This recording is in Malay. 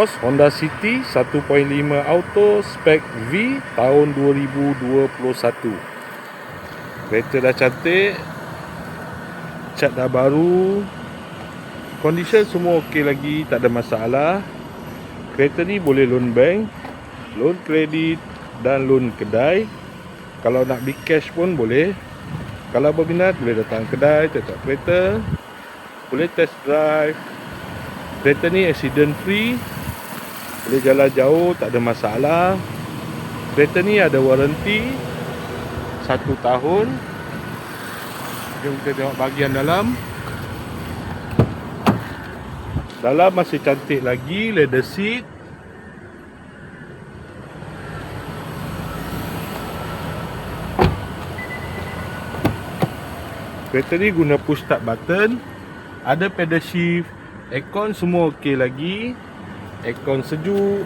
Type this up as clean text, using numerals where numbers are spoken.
Honda City 1.5 auto spek V tahun 2021. Kereta dah cantik, cat dah baru, condition semua okey lagi, tak ada masalah. Kereta ni boleh loan bank, loan kredit dan loan kedai. Kalau nak beli cash pun boleh. Kalau berminat boleh datang kedai, tengok kereta, boleh test drive. Kereta ni accident free, boleh jalan jauh, tak ada masalah. Kereta ni ada waranti 1 tahun. Jom kita tengok bahagian dalam. Dalam masih cantik lagi, leather seat. Kereta ni guna push start button, ada pedal shift, aircon semua okey lagi. Aircon sejuk,